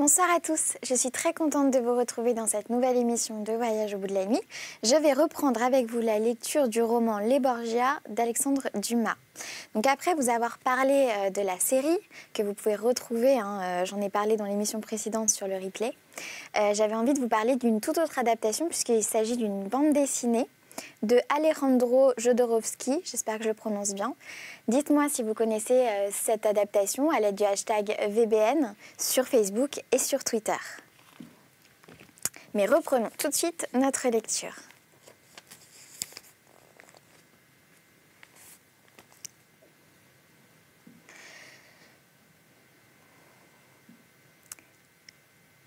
Bonsoir à tous, je suis très contente de vous retrouver dans cette nouvelle émission de Voyage au bout de la nuit. Je vais reprendre avec vous la lecture du roman Les Borgias d'Alexandre Dumas. Donc après vous avoir parlé de la série que vous pouvez retrouver, j'en ai parlé dans l'émission précédente sur le replay, j'avais envie de vous parler d'une toute autre adaptation puisqu'il s'agit d'une bande dessinée de Alejandro Jodorowsky, j'espère que je le prononce bien. Dites-moi si vous connaissez cette adaptation à l'aide du hashtag VBN sur Facebook et sur Twitter. Mais reprenons tout de suite notre lecture.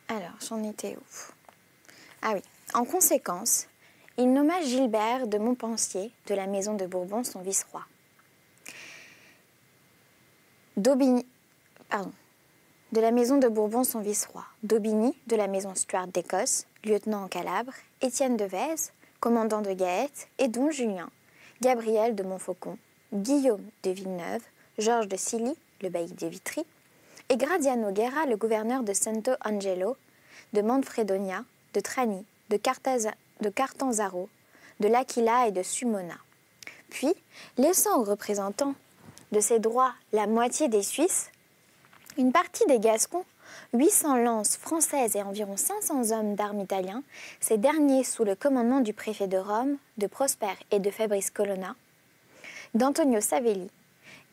Alors, j'en étais où? Ah oui, en conséquence, il nomma Gilbert de Montpensier, de la maison de Bourbon, son vice-roi. De la maison de Bourbon, son vice-roi. Daubigny, de la maison Stuart d'Écosse, lieutenant en Calabre. Étienne de Vèze, commandant de Gaète, et Don Julien. Gabriel de Montfaucon, Guillaume de Villeneuve, Georges de Silly, le bailli de Vitry, et Gradiano Guerra, le gouverneur de Santo Angelo, de Manfredonia, de Trani, de Catanzaro, de l'Aquila et de Sumona. Puis, laissant aux représentants de ses droits la moitié des Suisses, une partie des Gascons, 800 lances françaises et environ 500 hommes d'armes italiens, ces derniers sous le commandement du préfet de Rome, de Prosper et de Fabrice Colonna, d'Antonio Savelli,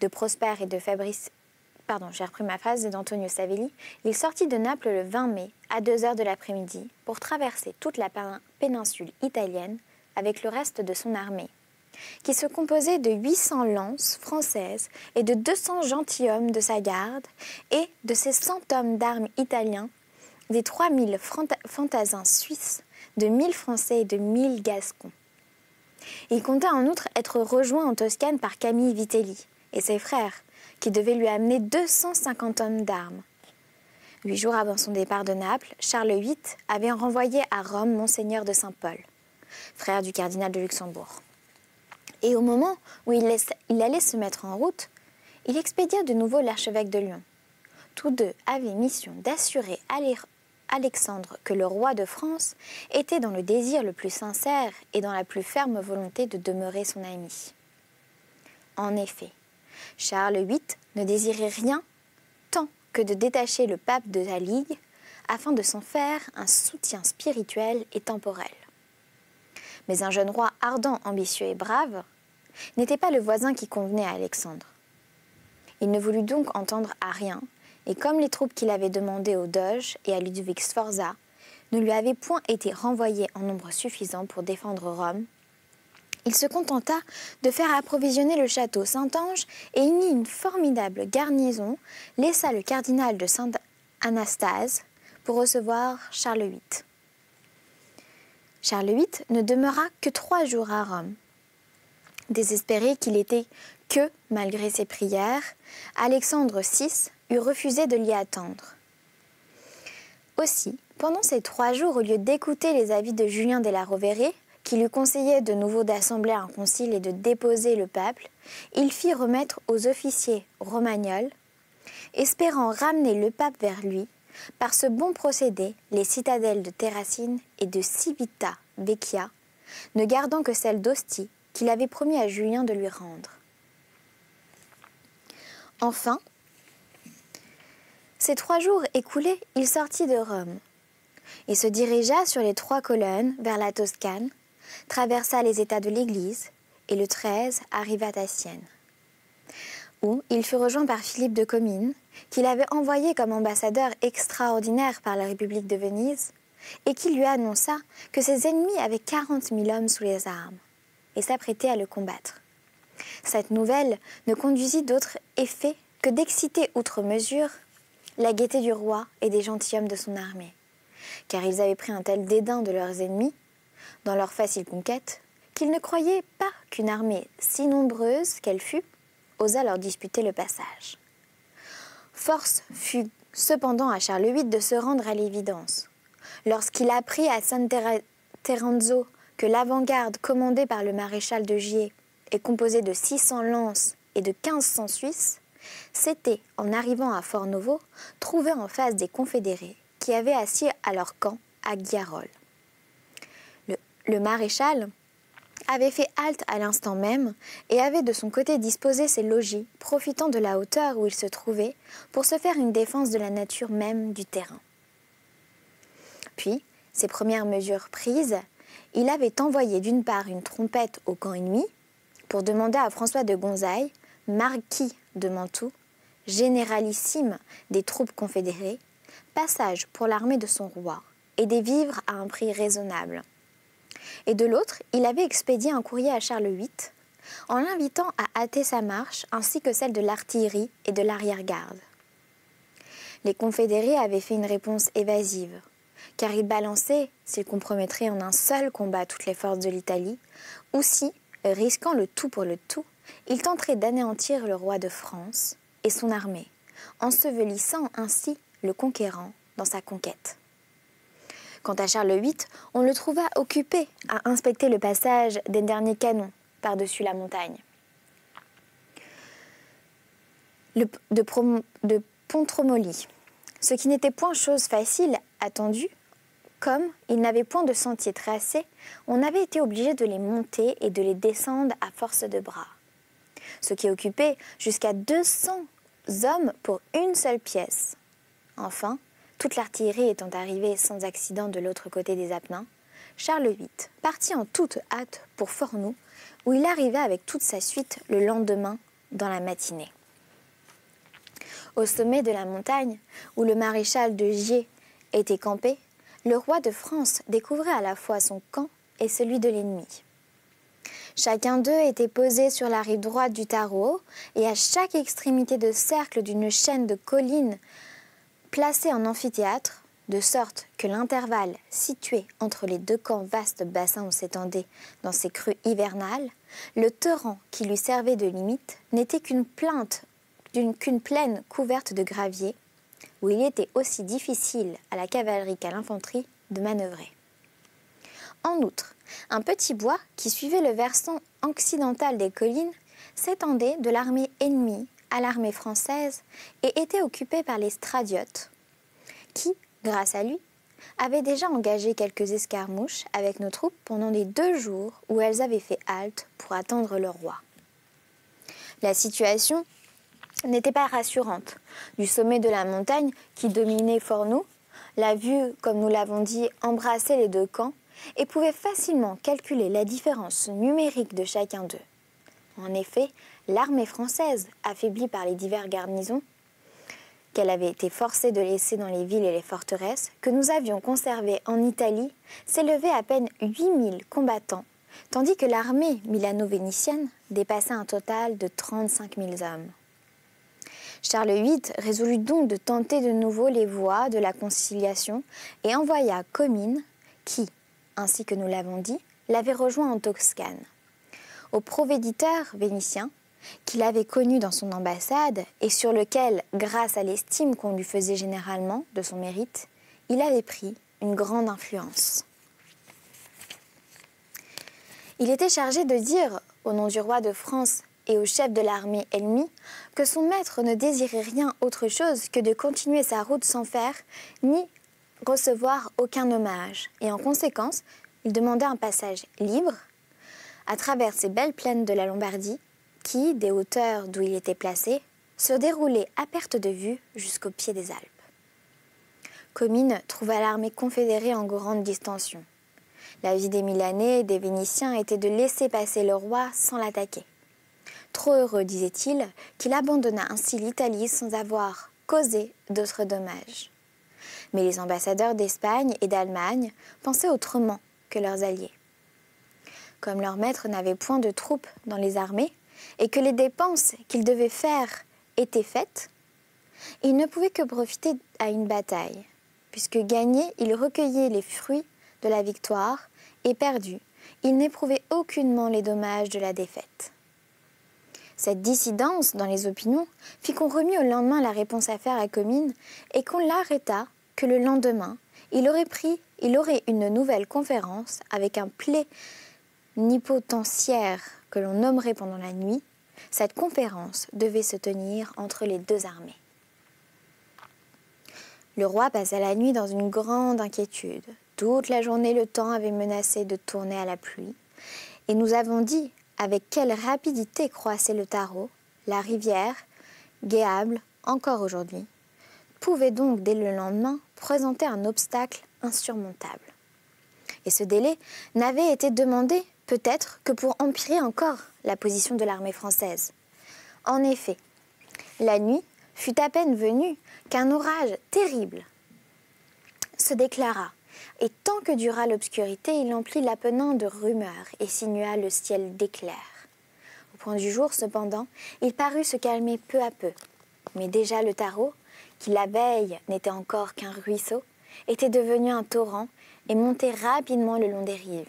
de Prosper et de Fabrice... d'Antonio Savelli, il sortit de Naples le 20 mai, à 2h de l'après-midi, pour traverser toute la péninsule italienne avec le reste de son armée, qui se composait de 800 lances françaises et de 200 gentilshommes de sa garde et de ses 100 hommes d'armes italiens, des 3000 fantassins suisses, de 1000 Français et de 1000 Gascons. Il comptait en outre être rejoint en Toscane par Camille Vitelli et ses frères, qui devaient lui amener 250 hommes d'armes. 8 jours avant son départ de Naples, Charles VIII avait renvoyé à Rome Monseigneur de Saint-Paul, frère du cardinal de Luxembourg. Et au moment où il allait se mettre en route, il expédia de nouveau l'archevêque de Lyon. Tous deux avaient mission d'assurer Alexandre que le roi de France était dans le désir le plus sincère et dans la plus ferme volonté de demeurer son ami. En effet, Charles VIII ne désirait rien tant que de détacher le pape de la Ligue afin de s'en faire un soutien spirituel et temporel. Mais un jeune roi ardent, ambitieux et brave n'était pas le voisin qui convenait à Alexandre. Il ne voulut donc entendre à rien, et comme les troupes qu'il avait demandées au doge et à Ludwig Sforza ne lui avaient point été renvoyées en nombre suffisant pour défendre Rome, il se contenta de faire approvisionner le château Saint-Ange et y mit une formidable garnison, laissa le cardinal de Saint-Anastase pour recevoir Charles VIII. Charles VIII ne demeura que 3 jours à Rome. Désespéré qu'il était que, malgré ses prières, Alexandre VI eût refusé de l'y attendre. Aussi, pendant ces 3 jours, au lieu d'écouter les avis de Julien de la Rovere, qui lui conseillait de nouveau d'assembler un concile et de déposer le pape, il fit remettre aux officiers romagnols, espérant ramener le pape vers lui, par ce bon procédé, les citadelles de Terracine et de Civita Vecchia, ne gardant que celle d'Ostie qu'il avait promis à Julien de lui rendre. Enfin, ces 3 jours écoulés, il sortit de Rome et se dirigea sur les 3 colonnes vers la Toscane, traversa les états de l'Église et le 13 arriva à Sienne, où il fut rejoint par Philippe de Comines, qu'il avait envoyé comme ambassadeur extraordinaire par la République de Venise, et qui lui annonça que ses ennemis avaient 40 000 hommes sous les armes, et s'apprêtaient à le combattre. Cette nouvelle ne conduisit d'autre effet que d'exciter outre mesure la gaieté du roi et des gentilshommes de son armée, car ils avaient pris un tel dédain de leurs ennemis, dans leur facile conquête, qu'ils ne croyaient pas qu'une armée si nombreuse qu'elle fût osât leur disputer le passage. Force fut cependant à Charles VIII de se rendre à l'évidence. Lorsqu'il apprit à San Terenzo que l'avant-garde commandée par le maréchal de Gier est composée de 600 lances et de 1500 Suisses, s'était, en arrivant à Fort-Novo, trouvé en face des confédérés qui avaient assis à leur camp à Guiarol. Le maréchal avait fait halte à l'instant même et avait de son côté disposé ses logis, profitant de la hauteur où il se trouvait pour se faire une défense de la nature même du terrain. Puis, ces premières mesures prises, il avait envoyé d'une part une trompette au camp ennemi pour demander à François de Gonzague, marquis de Mantoue, généralissime des troupes confédérées, passage pour l'armée de son roi et des vivres à un prix raisonnable. Et de l'autre, il avait expédié un courrier à Charles VIII en l'invitant à hâter sa marche ainsi que celle de l'artillerie et de l'arrière-garde. Les confédérés avaient fait une réponse évasive, car ils balançaient s'ils compromettraient en un seul combat toutes les forces de l'Italie, ou si, risquant le tout pour le tout, ils tenteraient d'anéantir le roi de France et son armée, ensevelissant ainsi le conquérant dans sa conquête. Quant à Charles VIII, on le trouva occupé à inspecter le passage des derniers canons par-dessus la montagne. De Pontremoli, ce qui n'était point chose facile, attendue, comme il n'avait point de sentier tracé, on avait été obligé de les monter et de les descendre à force de bras, ce qui occupait jusqu'à 200 hommes pour une seule pièce. Enfin, toute l'artillerie étant arrivée sans accident de l'autre côté des Apennins, Charles VIII partit en toute hâte pour Fornoux, où il arriva avec toute sa suite le lendemain dans la matinée. Au sommet de la montagne, où le maréchal de Gier était campé, le roi de France découvrait à la fois son camp et celui de l'ennemi. Chacun d'eux était posé sur la rive droite du Tarreau, et à chaque extrémité de cercle d'une chaîne de collines placée en amphithéâtre, de sorte que l'intervalle situé entre les deux camps vaste bassin où s'étendait dans ces crues hivernales, le torrent qui lui servait de limite n'était qu'une plaine couverte de gravier, où il était aussi difficile à la cavalerie qu'à l'infanterie de manœuvrer. En outre, un petit bois qui suivait le versant occidental des collines s'étendait de l'armée ennemie à l'armée française et était occupé par les stradiotes, qui, grâce à lui, avaient déjà engagé quelques escarmouches avec nos troupes pendant les 2 jours où elles avaient fait halte pour attendre leur roi. La situation n'était pas rassurante. Du sommet de la montagne qui dominait Fornoux, la vue, comme nous l'avons dit, embrassait les deux camps et pouvait facilement calculer la différence numérique de chacun d'eux. En effet, l'armée française, affaiblie par les diverses garnisons qu'elle avait été forcée de laisser dans les villes et les forteresses, que nous avions conservées en Italie, s'élevait à peine 8000 combattants, tandis que l'armée milano-vénitienne dépassait un total de 35 000 hommes. Charles VIII résolut donc de tenter de nouveau les voies de la conciliation et envoya Comines, qui, ainsi que nous l'avons dit, l'avait rejoint en Toscane. Au provéditeur vénitien, qu'il avait connu dans son ambassade et sur lequel, grâce à l'estime qu'on lui faisait généralement de son mérite, il avait pris une grande influence. Il était chargé de dire, au nom du roi de France et au chef de l'armée ennemie, que son maître ne désirait rien autre chose que de continuer sa route sans faire ni recevoir aucun hommage, et en conséquence, il demandait un passage libre à travers ces belles plaines de la Lombardie qui, des hauteurs d'où il était placé, se déroulaient à perte de vue jusqu'au pied des Alpes. Comines trouva l'armée confédérée en grande distension. La vie des Milanais et des Vénitiens était de laisser passer le roi sans l'attaquer. Trop heureux, disait-il, qu'il abandonna ainsi l'Italie sans avoir causé d'autres dommages. Mais les ambassadeurs d'Espagne et d'Allemagne pensaient autrement que leurs alliés. Comme leur maître n'avait point de troupes dans les armées et que les dépenses qu'ils devaient faire étaient faites, ils ne pouvaient que profiter à une bataille, puisque gagné, ils recueillaient les fruits de la victoire et perdu, ils n'éprouvaient aucunement les dommages de la défaite. Cette dissidence dans les opinions fit qu'on remit au lendemain la réponse à faire à Comines et qu'on l'arrêta que le lendemain, il aurait une nouvelle conférence avec un plénipotentiaire que l'on nommerait pendant la nuit. Cette conférence devait se tenir entre les deux armées. Le roi passa la nuit dans une grande inquiétude. Toute la journée, le temps avait menacé de tourner à la pluie. Et nous avons dit avec quelle rapidité croissait le Tarot, la rivière, guéable encore aujourd'hui, pouvait donc dès le lendemain présenter un obstacle insurmontable. Et ce délai n'avait été demandé peut-être que pour empirer encore la position de l'armée française. En effet, la nuit fut à peine venue qu'un orage terrible se déclara, et tant que dura l'obscurité, il emplit l'Apennin de rumeurs et sinua le ciel d'éclairs. Au point du jour, cependant, il parut se calmer peu à peu. Mais déjà le Tarot, qui la veille n'était encore qu'un ruisseau, était devenu un torrent et montait rapidement le long des rives.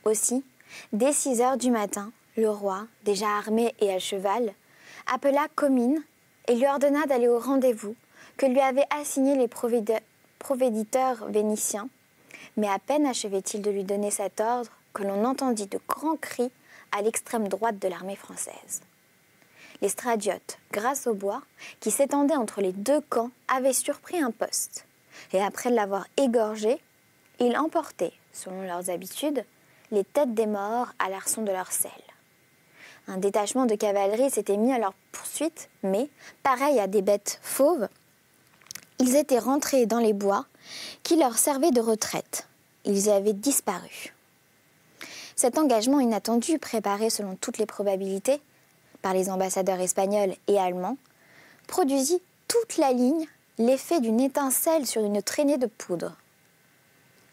Aussi, dès 6 heures du matin, le roi, déjà armé et à cheval, appela Comines et lui ordonna d'aller au rendez-vous que lui avaient assigné les provéditeurs vénitiens. Mais à peine achevait-il de lui donner cet ordre que l'on entendit de grands cris à l'extrême droite de l'armée française. Les stradiotes, grâce au bois, qui s'étendait entre les deux camps, avaient surpris un poste. Et après l'avoir égorgé, ils emportaient, selon leurs habitudes, les têtes des morts à l'arçon de leurs selles. Un détachement de cavalerie s'était mis à leur poursuite, mais, pareil à des bêtes fauves, ils étaient rentrés dans les bois qui leur servaient de retraite. Ils y avaient disparu. Cet engagement inattendu, préparé selon toutes les probabilités par les ambassadeurs espagnols et allemands, produisit toute la ligne l'effet d'une étincelle sur une traînée de poudre.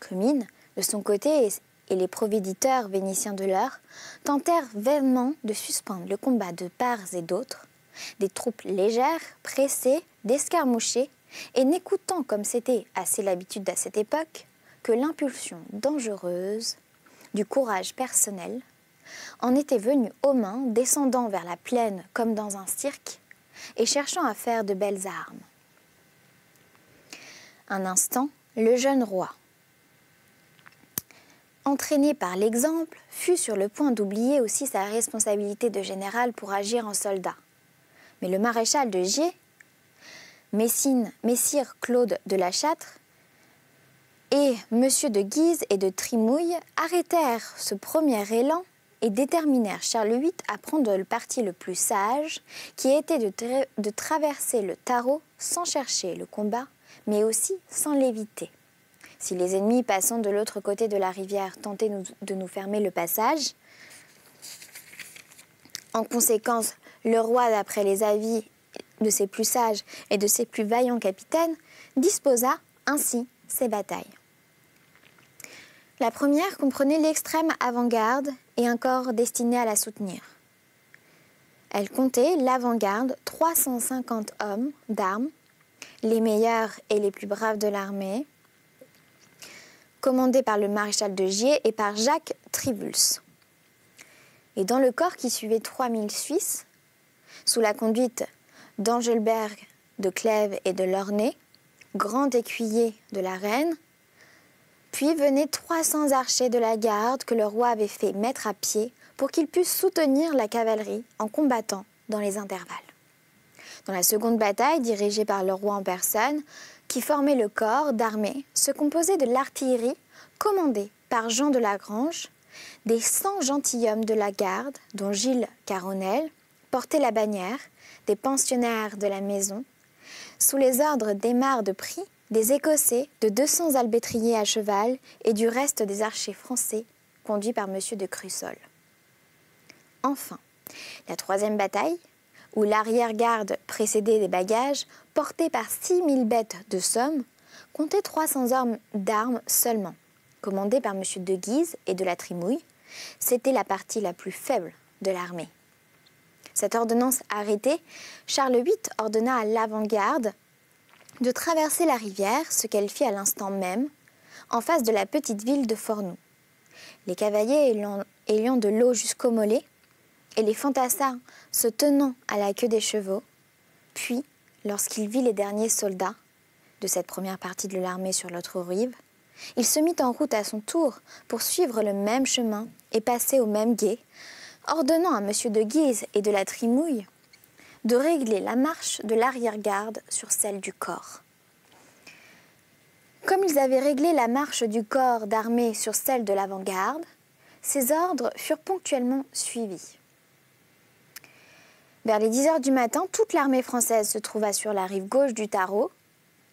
Comines, de son côté, et les provéditeurs vénitiens de l'heure tentèrent vainement de suspendre le combat de part et d'autre, des troupes légères, pressées, d'escarmouchés, et n'écoutant, comme c'était assez l'habitude à cette époque, que l'impulsion dangereuse du courage personnel, en était venue aux mains, descendant vers la plaine comme dans un cirque, et cherchant à faire de belles armes. Un instant, le jeune roi, entraîné par l'exemple, fut sur le point d'oublier aussi sa responsabilité de général pour agir en soldat. Mais le maréchal de Gier, Messire Claude de la Châtre et M. de Guise et de Trimouille arrêtèrent ce premier élan et déterminèrent Charles VIII à prendre le parti le plus sage, qui était de traverser le Tarot sans chercher le combat, mais aussi sans l'éviter. Si les ennemis passant de l'autre côté de la rivière tentaient de nous fermer le passage, en conséquence, le roi, d'après les avis de ses plus sages et de ses plus vaillants capitaines, disposa ainsi ses batailles. La première comprenait l'extrême avant-garde et un corps destiné à la soutenir. Elle comptait l'avant-garde, 350 hommes d'armes, les meilleurs et les plus braves de l'armée, commandés par le maréchal de Gier et par Jacques Trivulus. Et dans le corps qui suivait 3000 Suisses, sous la conduite d'Angelberg, de Clèves et de Lornay, grand écuyer de la reine, puis venaient 300 archers de la garde que le roi avait fait mettre à pied pour qu'ils puissent soutenir la cavalerie en combattant dans les intervalles. Dans la seconde bataille, dirigée par le roi en personne, qui formait le corps d'armée, se composait de l'artillerie commandée par Jean de Lagrange, des 100 gentilshommes de la garde, dont Gilles Caronel portait la bannière, des pensionnaires de la maison, sous les ordres d'Aymar de Prie, des Écossais, de 200 albétriers à cheval et du reste des archers français, conduits par M. de Crussol. Enfin, la troisième bataille, où l'arrière-garde précédait des bagages, portés par 6000 bêtes de somme, comptait 300 hommes d'armes seulement, commandés par M. de Guise et de la Trimouille. C'était la partie la plus faible de l'armée. Cette ordonnance arrêtée, Charles VIII ordonna à l'avant-garde de traverser la rivière, ce qu'elle fit à l'instant même, en face de la petite ville de Fornoux. Les cavaliers ayant de l'eau jusqu'au mollet, et les fantassins se tenant à la queue des chevaux, puis, lorsqu'il vit les derniers soldats de cette première partie de l'armée sur l'autre rive, il se mit en route à son tour pour suivre le même chemin et passer au même gué, ordonnant à M. de Guise et de la Trimouille de régler la marche de l'arrière-garde sur celle du corps. Comme ils avaient réglé la marche du corps d'armée sur celle de l'avant-garde, ces ordres furent ponctuellement suivis. Vers les 10 heures du matin, toute l'armée française se trouva sur la rive gauche du Tarot.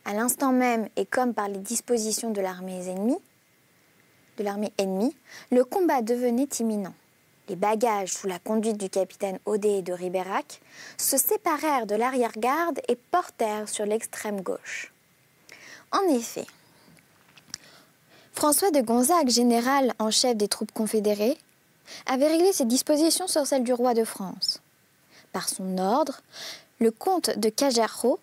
À l'instant même, et comme par les dispositions de l'armée ennemie, le combat devenait imminent. Les bagages, sous la conduite du capitaine Audet et de Ribérac, se séparèrent de l'arrière-garde et portèrent sur l'extrême gauche. En effet, François de Gonzague, général en chef des troupes confédérées, avait réglé ses dispositions sur celles du roi de France. Par son ordre, le comte de Carazo,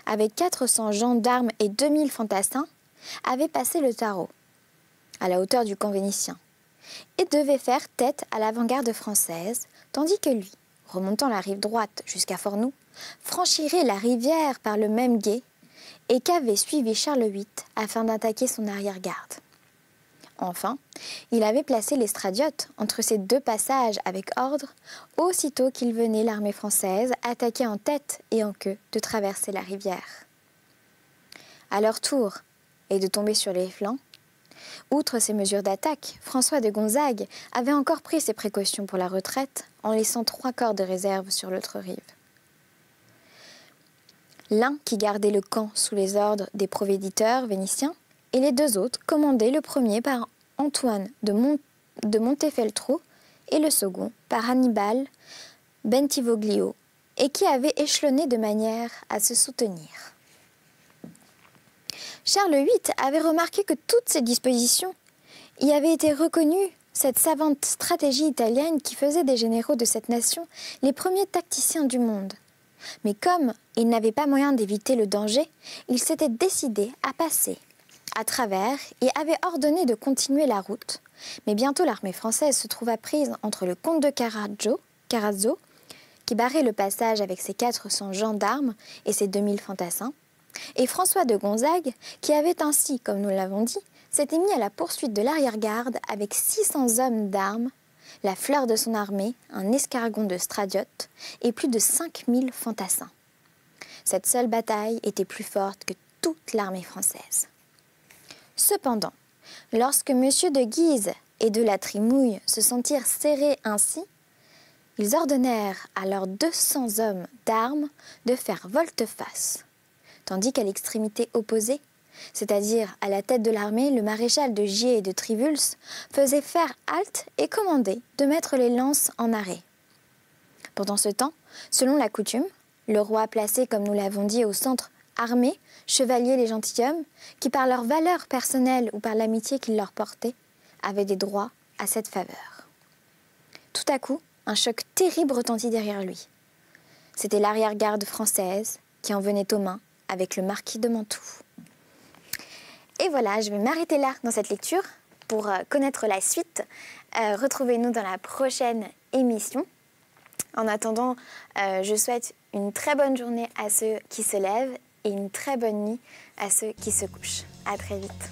avec 400 gendarmes et 2000 fantassins, avait passé le Tarot, à la hauteur du camp vénitien, et devait faire tête à l'avant-garde française, tandis que lui, remontant la rive droite jusqu'à Fornoux, franchirait la rivière par le même gué et qu'avait suivi Charles VIII afin d'attaquer son arrière-garde. Enfin, il avait placé les stradiotes entre ces deux passages avec ordre, aussitôt qu'il venait l'armée française attaquer en tête et en queue de traverser la rivière. À leur tour, et de tomber sur les flancs, outre ces mesures d'attaque, François de Gonzague avait encore pris ses précautions pour la retraite en laissant 3 corps de réserve sur l'autre rive. L'un qui gardait le camp sous les ordres des provéditeurs vénitiens et les 2 autres commandés, le premier par Antoine de Montefeltro et le second par Hannibal Bentivoglio, et qui avaient échelonné de manière à se soutenir. Charles VIII avait remarqué que toutes ces dispositions y avaient été reconnues, cette savante stratégie italienne qui faisait des généraux de cette nation les premiers tacticiens du monde. Mais comme il n'avait pas moyen d'éviter le danger, il s'était décidé à passer à travers et avait ordonné de continuer la route. Mais bientôt l'armée française se trouva prise entre le comte de Carazo, qui barrait le passage avec ses 400 gendarmes et ses 2000 fantassins, et François de Gonzague, qui avait ainsi, comme nous l'avons dit, s'était mis à la poursuite de l'arrière-garde avec 600 hommes d'armes, la fleur de son armée, un escargon de stradiotes et plus de 5000 fantassins. Cette seule bataille était plus forte que toute l'armée française. Cependant, lorsque M. de Guise et de la Trimouille se sentirent serrés ainsi, ils ordonnèrent à leurs 200 hommes d'armes de faire volte-face, tandis qu'à l'extrémité opposée, c'est-à-dire à la tête de l'armée, le maréchal de Gier et de Trivulus faisait faire halte et commandait de mettre les lances en arrêt. Pendant ce temps, selon la coutume, le roi plaçait, comme nous l'avons dit, au centre armés, chevaliers les gentilshommes, qui par leur valeur personnelle ou par l'amitié qu'ils leur portaient, avaient des droits à cette faveur. Tout à coup, un choc terrible retentit derrière lui. C'était l'arrière-garde française qui en venait aux mains avec le marquis de Mantoue. Et voilà, je vais m'arrêter là dans cette lecture pour connaître la suite. Retrouvez-nous dans la prochaine émission. En attendant, je souhaite une très bonne journée à ceux qui se lèvent et une très bonne nuit à ceux qui se couchent. À très vite.